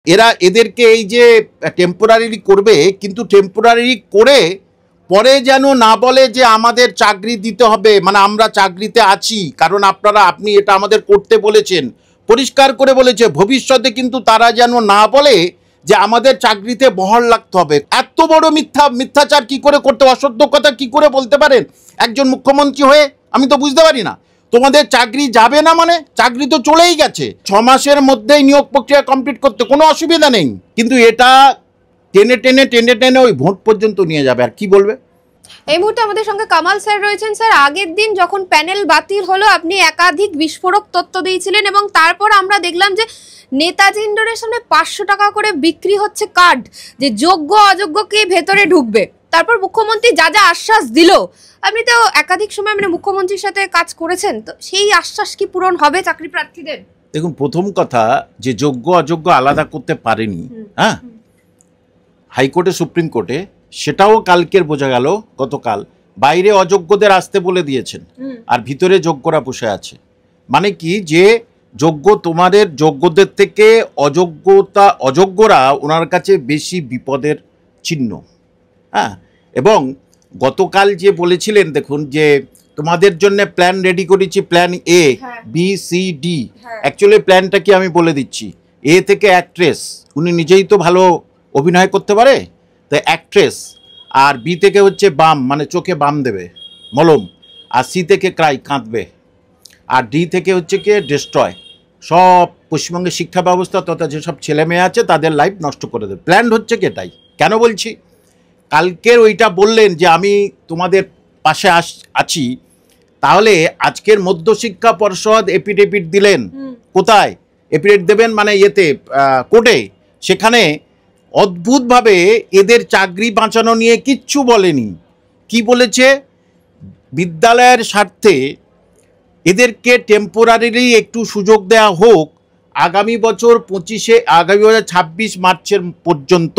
এরা এদেরকে এই যে টেম্পোরারি করবে, কিন্তু টেম্পোরারি করে পরে যেন না বলে যে আমাদের চাকরি দিতে হবে, মানে আমরা চাকরিতে আছি কারণ আপনি এটা আমাদের করতে বলেছেন, পরিষ্কার করে বলেছে। ভবিষ্যতে কিন্তু তারা যেন না বলে যে আমাদের চাকরিতে বহাল রাখতে হবে। এত বড় মিথ্যাচার কি করে করতে, অসত্য কথা কি করে বলতে পারেন একজন মুখ্যমন্ত্রী হয়ে? আমি তো বুঝতে পারি না। তোমাদের চাকরি যাবে না মানে চাকরি তো চলেই গেছে, 6 মাসের মধ্যেই নিয়োগ প্রক্রিয়া কমপ্লিট করতে কোনো অসুবিধা নেই, কিন্তু এটা টেনে টেনে টেনে টেনে ওই ভোট পর্যন্ত নিয়ে যাবে। আর কি বলবে? এই মুহূর্তে আমাদের সঙ্গে কামাল স্যার রয়েছেন। স্যার, আগের দিন যখন প্যানেল বাতিল হলো আপনি একাধিক বিস্ফোরক তথ্য দিয়েছিলেন এবং তারপর আমরা দেখলাম যে নেতাজি ইন্ডোরের সামনে 500 টাকা করে বিক্রি হচ্ছে কার্ড, যে যোগ্য অযোগ্য কে ভেতরে ঢুকবে। তারপর মুখ্যমন্ত্রী যা যা আশ্বাস দিল, আপনি তো একাধিক সময় মানে মুখ্যমন্ত্রীর সাথে কাজ করেছেন, তো সেই আশ্বাস কি পূরণ হবে চাকরি প্রার্থীদের? দেখুন, প্রথম কথা যে যোগ্য অযোগ্য আলাদা করতে পারেনি, হ্যাঁ, হাইকোর্টে সুপ্রিম কোর্টে, সেটাও কালকের বোঝা গেল। গতকাল বাইরে অযোগ্যদের আসতে বলে দিয়েছেন আর ভিতরে যোগ্যরা বসে আছে। মানে কি, যে যোগ্য তোমাদের যোগ্যদের থেকে অযোগ্যরা ওনার কাছে বেশি বিপদের চিহ্ন। হ্যাঁ, এবং গতকাল যে বলেছিলেন, দেখুন যে তোমাদের জন্য প্ল্যান রেডি করেছি, plan A B C D. Actually প্ল্যানটা কি আমি বলে দিচ্ছি। এ থেকে অ্যাক্ট্রেস, উনি নিজেই তো ভালো অভিনয় করতে পারে, তাই অ্যাক্ট্রেস। আর বি থেকে হচ্ছে বাম, মানে চোখে বাম দেবে মলম। আর সি থেকে ক্রাই, কাঁদবে। আর ডি থেকে হচ্ছে কি ডিস্ট্রয়, সব পশ্চিমবঙ্গের শিক্ষা ব্যবস্থা তথা যেসব ছেলে মেয়ে আছে তাদের লাইফ নষ্ট করে দেবে। প্ল্যান হচ্ছে কি এটাই। কেন বলছি, কালকের ওইটা বললেন যে আমি তোমাদের পাশে আছি, তাহলে আজকের মধ্যশিক্ষা পর্ষদ এপিডেভিট দিলেন। কোথায় এপিডেভিট দেবেন? মানে ইয়েতে, কোর্টে। সেখানে অদ্ভুতভাবে এদের চাকরি বাঁচানো নিয়ে কিচ্ছু বলেনি। কি বলেছে? বিদ্যালয়ের স্বার্থে এদেরকে টেম্পোরারিলি একটু সুযোগ দেওয়া হোক আগামী বছর 26 মার্চের পর্যন্ত,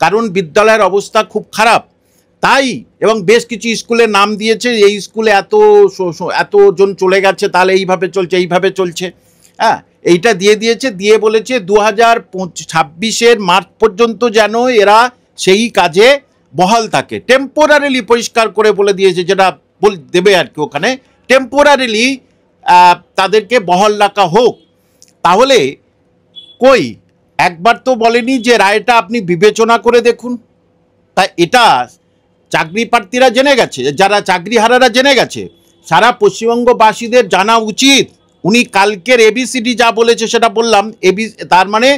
কারণ বিদ্যালয়ের অবস্থা খুব খারাপ। তাই এবং বেশ কিছু স্কুলের নাম দিয়েছে, এই স্কুলে এতজন চলে গেছে, তাহলে এইভাবে চলছে। হ্যাঁ, এইটা দিয়েছে, দিয়ে বলেছে 2026 মার্চ পর্যন্ত যেন এরা সেই কাজে বহাল থাকে। টেম্পোরারিলি পরিষ্কার করে বলে দিয়েছে, যেটা দেবে আর কি, ওখানে টেম্পোরারিলি তাদেরকে বহাল রাখা হোক। তাহলে কই একবার তো বলেনি যে রায়টা আপনি বিবেচনা করে দেখুন। তাই এটা চাকরি প্রার্থীরা জেনে গেছে, যারা চাকরিহারারা জেনে গেছে, সারা পশ্চিমবঙ্গবাসীদের জানা উচিত। উনি কালকের এবিসিডি যা বলেছে সেটা বললাম, তার মানে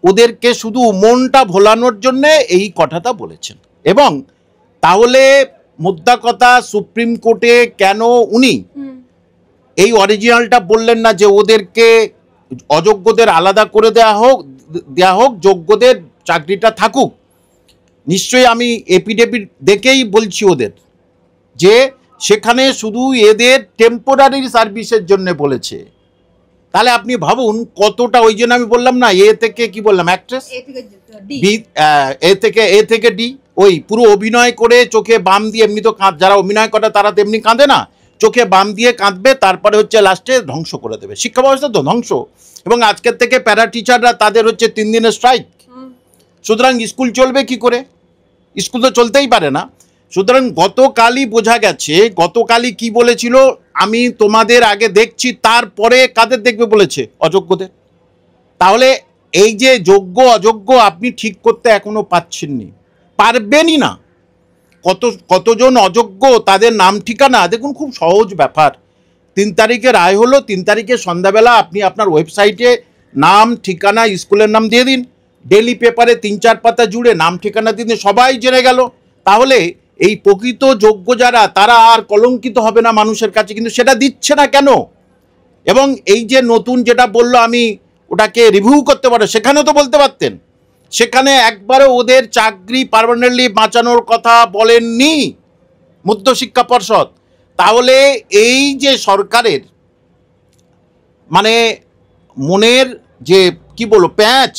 ওদেরকে শুধু মনটা ভোলানোর জন্য এই কথাটা বলেছেন। এবং তাহলে মুদ্রা কথা, সুপ্রিম কোর্টে কেন উনি এই অরিজিনালটা বললেন না যে ওদেরকে অযোগ্যদের আলাদা করে দেওয়া হোক, যোগ্যদের চাকরিটা থাকুক? নিশ্চয়ই আমি এপিডেভিট দেখেই বলছি ওদের, যে সেখানে শুধু এদের টেম্পোরারি সার্ভিসের জন্য বলেছে। তাহলে আপনি ভাবুন কতটা, ওই জন্য আমি বললাম না, এ থেকে কি বললাম, অ্যাক্ট্রেস, এ থেকে ডি, ওই পুরো অভিনয় করে চোখে বাম দিয়ে, এমনি তো যারা অভিনয় করে তারা তেমনি কাঁদে না, চোখে বাম দিয়ে কাঁদবে, তারপরে হচ্ছে লাস্টে ধ্বংস করে দেবে শিক্ষা ব্যবস্থা, তো ধ্বংস। এবং আজকের থেকে প্যারা টিচাররা, তাদের হচ্ছে 3 দিনের স্ট্রাইক। সুতরাং স্কুল চলবে কি করে? স্কুল তো চলতেই পারে না। সুতরাং গতকালই বোঝা গেছে, গতকালই কি বলেছিল, আমি তোমাদের আগে দেখছি, তারপরে কাদের দেখবে বলেছে? অযোগ্যদের। তাহলে এই যে যোগ্য অযোগ্য আপনি ঠিক করতে এখনো পারবেনই না। কতজন অযোগ্য, তাদের নাম ঠিকানা দেখুন, খুব সহজ ব্যাপার। 3 তারিখে রায় হলো, 3 তারিখে সন্ধ্যাবেলা আপনি আপনার ওয়েবসাইটে নাম ঠিকানা স্কুলের নাম দিয়ে দিন, ডেলি পেপারে 3-4 পাতা জুড়ে নাম ঠিকানা দিয়ে সবাই জেনে গেল। তাহলে এই প্রকৃত যোগ্য যারা, তারা আর কলঙ্কিত হবে না মানুষের কাছে। কিন্তু সেটা দিচ্ছে না কেন? এবং এই যে নতুন যেটা বললো, আমি ওটাকে রিভিউ করতে পারো, সেখানেও তো বলতে পারতেন। সেখানে একবারও ওদের চাকরি পার্মানেন্টলি বাঁচানোর কথা বলেননি মধ্যশিক্ষা পর্ষদ। তাহলে এই যে সরকারের মানে মনের যে কি বলবো প্যাঁচ,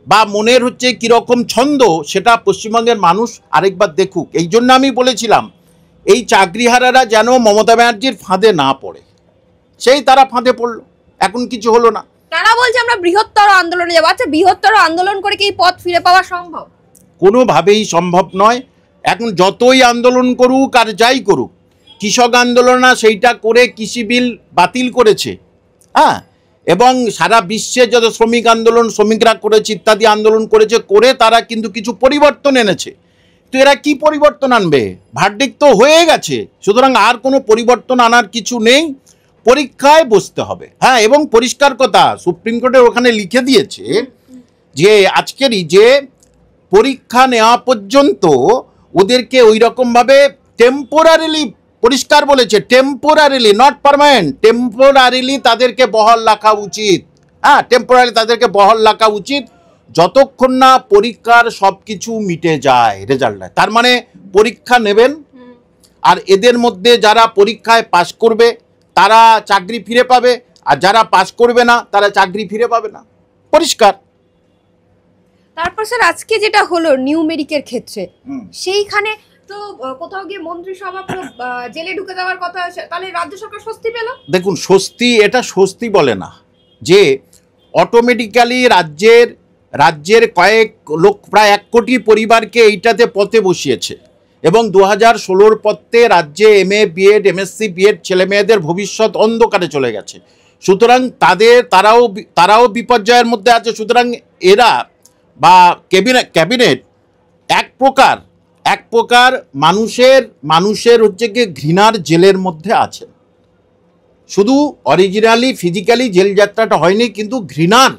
বা মনের হচ্ছে কীরকম ছন্দ, সেটা পশ্চিমবঙ্গের মানুষ আরেকবার দেখুক। এই জন্য আমি বলেছিলাম, এই চাকরিহারারা যেন মমতা ব্যানার্জির ফাঁদে না পড়ে। সেই তারা ফাঁদে পড়ল, এখন কিছু হলো না। তারা বলছে আমরা বৃহত্তর আন্দোলনে যাবো। আচ্ছা, বৃহত্তর আন্দোলন করে কি এই পথ ফিরে পাওয়া সম্ভব? কোনোভাবেই সম্ভব নয়। এখন যতই আন্দোলন করুক আর যাই করুক, কৃষক আন্দোলন সেইটা করে কৃষি বিল বাতিল করেছে, হ্যাঁ, এবং সারা বিশ্বে যত শ্রমিক আন্দোলন শ্রমিকরা করেছে, ইত্যাদি আন্দোলন করেছে, করে তারা কিন্তু কিছু পরিবর্তন এনেছে। তো এরা কি পরিবর্তন আনবে? ভার্ডিক্ট তো হয়ে গেছে, সুতরাং আর কোনো পরিবর্তন আনার কিছু নেই, পরীক্ষায় বসতে হবে। হ্যাঁ, এবং পরিষ্কার কথা, সুপ্রিম কোর্টে ওখানে লিখে দিয়েছে যে আজকেরই যে পরীক্ষা নেওয়া পর্যন্ত ওদেরকে ওই রকমভাবে টেম্পোরারিলি, পরিষ্কার বলেছে টেম্পোরারিলি, নট পার্মানেন্ট, টেম্পোরারিলি তাদেরকে বহাল রাখা উচিত। হ্যাঁ, টেম্পোরারি তাদেরকে বহাল রাখা উচিত যতক্ষণ না পরীক্ষার সব কিছু মিটে যায়, রেজাল্ট হয়। তার মানে পরীক্ষা নেবেন, আর এদের মধ্যে যারা পরীক্ষায় পাশ করবে তারা চাকরি ফিরে পাবে, আর যারা পাশ করবে না তারা চাকরি ফিরে পাবে না, পরিষ্কার। তারপর স্যার আজকে যেটা হলো নিউমেরিকের ক্ষেত্রে, সেইখানে তো কোথাও গিয়ে মন্ত্রিসভা পুরো জেলে ঢুকে যাওয়ার কথা, তাহলে রাজ্য সরকার স্বস্তি পেল? দেখুন, স্বস্তি, এটা স্বস্তি বলে না, যে অটোমেটিক্যালি রাজ্যের কয়েক লোক, প্রায় 1 কোটি পরিবারকে এইটাতে পথে বসিয়েছে, এবং 2016 পথে রাজ্যে MA BEd MSc BEd ছেলে মেয়েদের ভবিষ্যৎ অন্ধকারে চলে গেছে। সুতরাং তারাও বিপর্যয়ের মধ্যে আছে। সুতরাং এরা বা ক্যাবিনেট এক প্রকার মানুষের হচ্ছে কি ঘৃণার জেলের মধ্যে আছেন। শুধু অরিজিনালি ফিজিক্যালি জেল যাত্রাটা হয়নি, কিন্তু ঘৃণার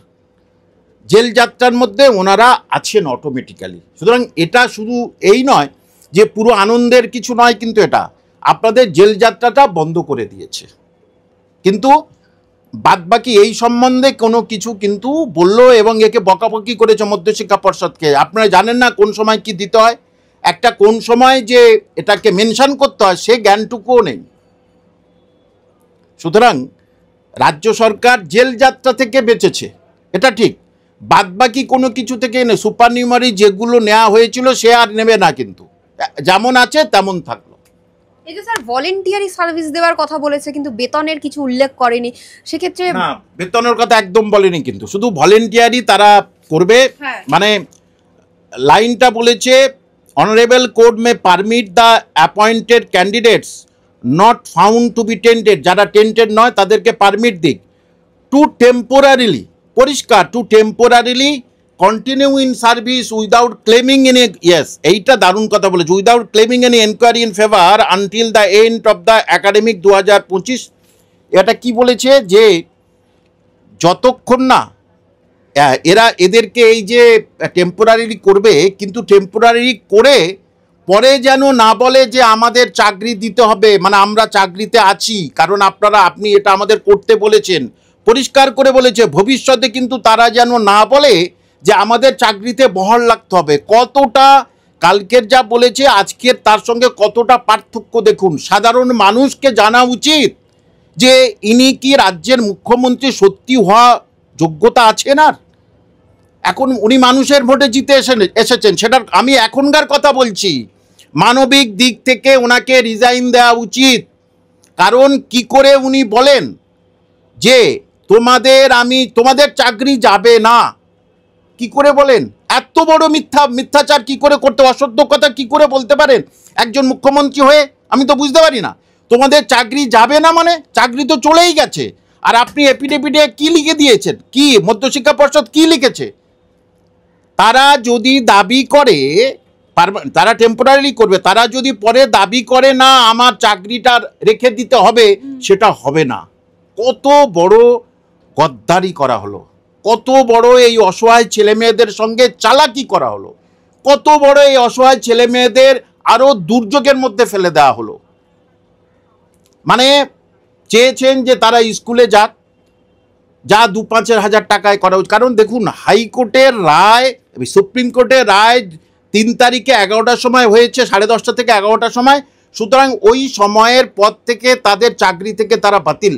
জেল যাত্রার মধ্যে ওনারা আছেন অটোমেটিক্যালি। সুতরাং এটা শুধু এই নয় যে পুরো আনন্দের কিছু নয়, কিন্তু এটা আপনাদের জেল যাত্রাটা বন্ধ করে দিয়েছে। কিন্তু বাদবাকি এই সম্বন্ধে কোনো কিছু কিন্তু বললো, এবং একে বকাবকি করেছে মধ্যশিক্ষা পর্ষদকে। আপনারা জানেন না কোন সময় কি দিতে হয়, একটা কোন সময় যে এটাকে মেনশন করতে হয় সে জ্ঞানটুকুও নেই। সুতরাং রাজ্য সরকার জেল যাত্রা থেকে বেঁচেছে, এটা ঠিক, বাদবাকি কোনো কিছু থেকে নেই। সুপারনিউমারি যেগুলো নেওয়া হয়েছিল সে আর নেবে না, কিন্তু যেমন আছে তেমন থাকলো। এই যে স্যার ভলেন্টিয়ারি সার্ভিস দেওয়ার কথা বলেছে, কিন্তু বেতনের কিছু উল্লেখ করেনি, সেক্ষেত্রে না, বেতনের কথা একদম বলেনি, কিন্তু শুধু ভলেন্টিয়ারি তারা করবে। মানে লাইনটা বলেছে, honourable court may permit the appointed candidates not found to be tainted, যারা টেন্টেড নয় তাদেরকে পারমিট দিক, টু টেম্পোরারিলি, পরিষ্কার, to temporarily continue in service without claiming any, yes, এইটা দারুণ কথা বলেছে, without claiming any enquiry in favour until the end of the academic 2025। এটা কি বলেছে, যে যতক্ষণ না এদেরকে এই যে টেম্পোরারি করবে, কিন্তু টেম্পোরারি করে পরে যেন না বলে যে আমাদের চাকরি দিতে হবে, মানে আমরা চাকরিতে আছি কারণ আপনি এটা আমাদের করতে বলেছেন, পরিষ্কার করে বলেছে। ভবিষ্যতে কিন্তু তারা যেন না বলে যে আমাদের চাকরিতে বহাল রাখতে হবে। কতটা কালকের যা বলেছে আজকের তার সঙ্গে কতটা পার্থক্য দেখুন। সাধারণ মানুষকে জানা উচিত যে ইনি কি রাজ্যের মুখ্যমন্ত্রী সত্যি হওয়া যোগ্যতা আছে না। এখন উনি মানুষের ভোটে জিতে এসেছেন, সেটা আমি এখনকার কথা বলছি। মানবিক দিক থেকে ওনাকে রিজাইন দেওয়া উচিত। কারণ কি করে উনি বলেন যে তোমাদের চাকরি যাবে না, কি করে বলেন? এত বড় মিথ্যাচার কি করে করতে, অসত্য কথা কি করে বলতে পারেন একজন মুখ্যমন্ত্রী হয়ে? আমি তো বুঝতে পারি না। তোমাদের চাকরি যাবে না মানে চাকরি তো চলেই গেছে। আর আপনি এপিডেভিটে কি লিখে দিয়েছেন? কি মধ্যশিক্ষা পর্ষদ কি লিখেছে? তারা যদি দাবি করে তারা টেম্পোরারি করবে, তারা যদি পরে দাবি করে না আমার চাকরিটা রেখে দিতে হবে, সেটা হবে না। কত বড় গদ্দারি করা হলো, কত বড় এই অসহায় ছেলে মেয়েদের সঙ্গে চালাকি করা হলো, কত বড় এই অসহায় ছেলে মেয়েদের আরো দুর্যোগের মধ্যে ফেলে দেওয়া হলো। মানে চেয়েছেন যে তারা স্কুলে যাক, যা 2-5 হাজার টাকায় করা উচিত। কারণ দেখুন, হাইকোর্টের রায়, সুপ্রিম কোর্টের রায় 3 তারিখে 11টার সময় হয়েছে, 10:30 থেকে 11টার সময়। সুতরাং ওই সময়ের পর থেকে তাদের চাকরি থেকে তারা বাতিল,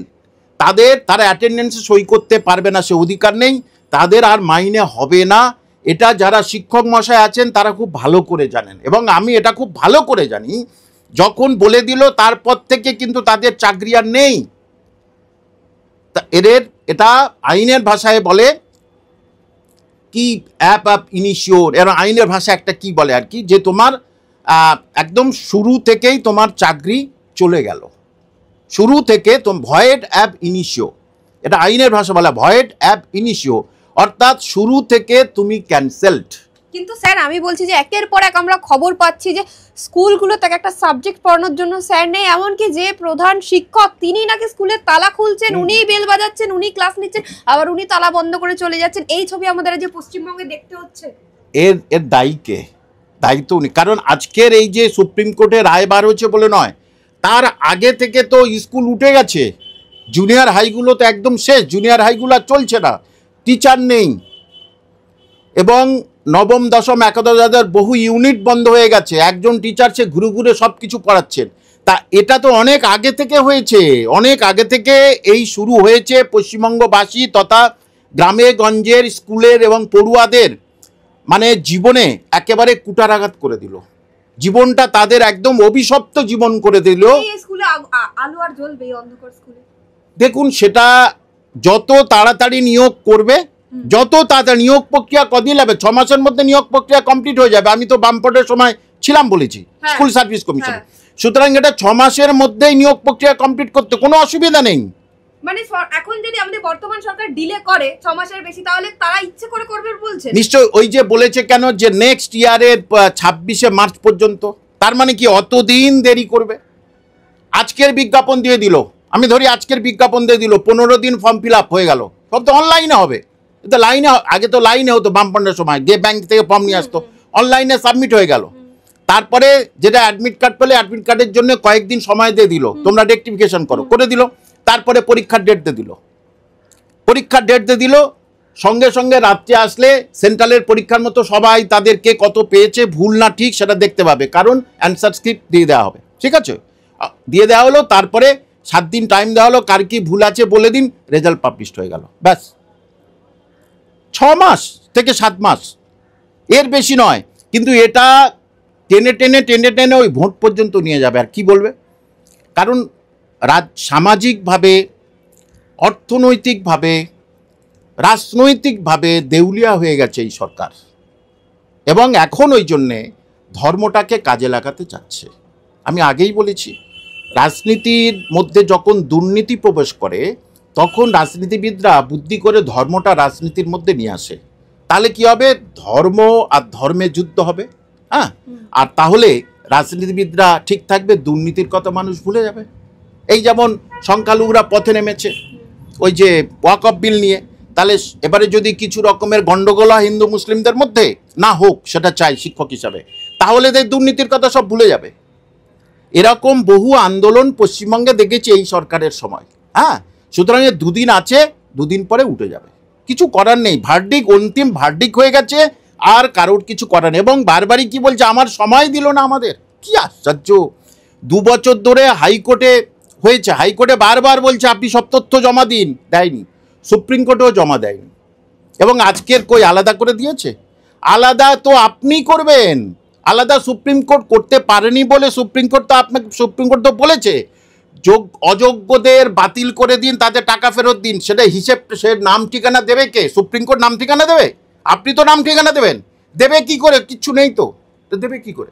তারা অ্যাটেন্ডেন্সে সই করতে পারবে না, সে অধিকার নেই, তাদের আর মাইনে হবে না। এটা যারা শিক্ষক মশাই আছেন তারা খুব ভালো করে জানেন, এবং আমি এটা খুব ভালো করে জানি। যখন বলে দিল তারপর থেকে কিন্তু তাদের চাকরি আর নেই। এদের এটা আইনের ভাষায় বলে কি অ্যাপ ইনিশিওর, এর আইনের ভাষা একটা কি বলে আর কি, যে তোমার একদম শুরু থেকেই তোমার চাকরি চলে গেল, শুরু থেকে ভয়েড অ্যাব ইনিশিও, এটা আইনের ভাষা বলা ভয়েড অ্যাব ইনিশিও, অর্থাৎ শুরু থেকে তুমি ক্যান্সেলড। কিন্তু স্যার আমি বলছি যে একের পর এক আমরা খবর পাচ্ছি যে স্কুলগুলো তাকে একটা সাবজেক্ট পড়ানোর জন্য স্যার নেই, এমনকি যে প্রধান শিক্ষক তিনি নাকি স্কুলের তালা খুলছেন, উনিই বেল বাজাচ্ছেন, উনি ক্লাস নিচ্ছেন, আবার উনি তালা বন্ধ করে চলে যাচ্ছেন। এই ছবি আমাদের যে পশ্চিমবঙ্গে দেখতে হচ্ছে, এর দায়ীকে, দায়ী তো উনি। কারণ আজকের এই যে সুপ্রিম কোর্টে রায় বার হয়েছে বলে নয়, তার আগে থেকে তো স্কুল উঠে গেছে, জুনিয়র হাইগুলো তো একদম শেষ, জুনিয়র হাইগুলো আর চলছে না, টিচার নেই, এবং নবম দশম একাদশ হাজার বহু ইউনিট বন্ধ হয়ে গেছে, একজন টিচার সে ঘুরে ঘুরে সব কিছু পড়াচ্ছেন। তা এটা তো অনেক আগে থেকে হয়েছে, অনেক আগে থেকে এই শুরু হয়েছে পশ্চিমবঙ্গবাসী তথা গ্রামে গঞ্জের স্কুলের এবং পড়ুয়াদের মানে জীবনে একেবারে কুটারাঘাত করে দিল, জীবনটা তাদের একদম অভিশপ্ত জীবন করে দিল। এই স্কুলে আলো আর জ্বলবে এই অন্ধকার স্কুলে? দেখুন, সেটা যত তাড়াতাড়ি নিয়োগ করবে, যত তাড়াতাড়ি নিয়োগ প্রক্রিয়া কদিন লাগবে, 6 মাসের মধ্যে নিয়োগ প্রক্রিয়া কমপ্লিট হয়ে যাবে। আমি তো বামপটের সময় ছিলাম বলেছি স্কুল সার্ভিস কমিশন, সুতরাং এটা 6 মাসের মধ্যেই নিয়োগ প্রক্রিয়া কমপ্লিট করতে কোনো অসুবিধা নেই। মানে এখন যদি আমাদের বর্তমান সরকার ডিলে করে 6 মাসের বেশি, তাহলে তারা ইচ্ছে করে করবে বলছে? নিশ্চয়, ওই যে বলেছে কেন যে নেক্সট ইয়ারের 26শে মার্চ পর্যন্ত, তার মানে কি অতদিন দেরি করবে? আজকের বিজ্ঞাপন দিয়ে দিল, আমি ধরি আজকের বিজ্ঞাপন দিয়ে দিল, 15 দিন ফর্ম ফিল আপ হয়ে গেল, সব তো অনলাইনে হবে। তো লাইনে, আগে তো লাইনে হতো বামপন্ডের সময়, গিয়ে ব্যাংক থেকে ফর্ম নিয়ে আসতো, অনলাইনে সাবমিট হয়ে গেল। তারপরে যেটা অ্যাডমিট কার্ড পেলে অ্যাডমিট কার্ডের জন্য কয়েকদিন সময় দিয়ে দিল, তোমরা রেকটিফিকেশন করো, করে দিল। তারপরে পরীক্ষার ডেট দিয়ে দিল, পরীক্ষার ডেট দিয়ে দিল, সঙ্গে সঙ্গে রাত্রে আসলে সেন্ট্রালের পরীক্ষার মতো সবাই তাদেরকে কত পেয়েছে, ভুল না ঠিক সেটা দেখতে পাবে, কারণ অ্যান্সার স্ক্রিপ্ট দিয়ে দেওয়া হবে, ঠিক আছে, দিয়ে দেওয়া হলো। তারপরে 7 দিন টাইম দেওয়া হলো, কার কি ভুল আছে বলে দিন, রেজাল্ট পাবলিশড হয়ে গেল, ব্যাস। 6 মাস থেকে 7 মাস, এর বেশি নয়। কিন্তু এটা টেনে টেনে টেনে টেনে ওই ভোট পর্যন্ত নিয়ে যাবে, আর কি বলবে? কারণ সামাজিকভাবে, অর্থনৈতিকভাবে, রাজনৈতিকভাবে দেউলিয়া হয়ে গেছে এই সরকার, এবং এখন ওই জন্যে ধর্মটাকে কাজে লাগাতে চাচ্ছে। আমি আগেই বলেছি, রাজনীতির মধ্যে যখন দুর্নীতি প্রবেশ করে তখন রাজনীতিবিদরা বুদ্ধি করে ধর্মটা রাজনীতির মধ্যে নিয়ে আসে, তাহলে কি হবে? ধর্ম আর ধর্মে যুদ্ধ হবে, হ্যাঁ, আর তাহলে রাজনীতিবিদরা ঠিক থাকবে, দুর্নীতির কথা মানুষ ভুলে যাবে। এই যেমন সংখ্যালঘুরা পথে নেমেছে ওই যে ওয়াকফ বিল নিয়ে, তাহলে এবারে যদি কিছু রকমের গন্ডগোল হয় হিন্দু মুসলিমদের মধ্যে, না হোক, সেটা চাই শিক্ষক হিসাবে, তাহলে দুর্নীতির কথা সব ভুলে যাবে। এরকম বহু আন্দোলন পশ্চিমবঙ্গে দেখেছি এই সরকারের সময়, হ্যাঁ। সুতরাং 2 দিন আছে, 2 দিন পরে উঠে যাবে, কিছু করার নেই, ভার্ডিক, অন্তিম ভার্ডিক হয়ে গেছে, আর কারোর কিছু করার নেই। এবং বারবারই কি বলছে, আমার সময় দিল না আমাদের, কি আশ্চর্য! 2 বছর ধরে হাইকোর্টে হয়েছে, হাইকোর্টে বারবার বলছে আপনি সব তথ্য জমা দিন, দেয়নি, সুপ্রিম কোর্টেও জমা দেয়নি, এবং আজকের কই আলাদা করে দিয়েছে? আলাদা তো আপনি করবেন, আলাদা সুপ্রিম কোর্ট করতে পারেনি বলে সুপ্রিম কোর্ট তো আপনাকে, সুপ্রিম কোর্ট তো বলেছে অযোগ্যদের বাতিল করে দিন, তাদের টাকা ফেরত দিন, সেটা হিসেব, সে নাম ঠিকানা দেবে কে? সুপ্রিম কোর্ট নাম ঠিকানা দেবে? আপনি তো নাম ঠিকানা দেবেন, দেবে কি করে? কিচ্ছু নেই তো, দেবে কি করে?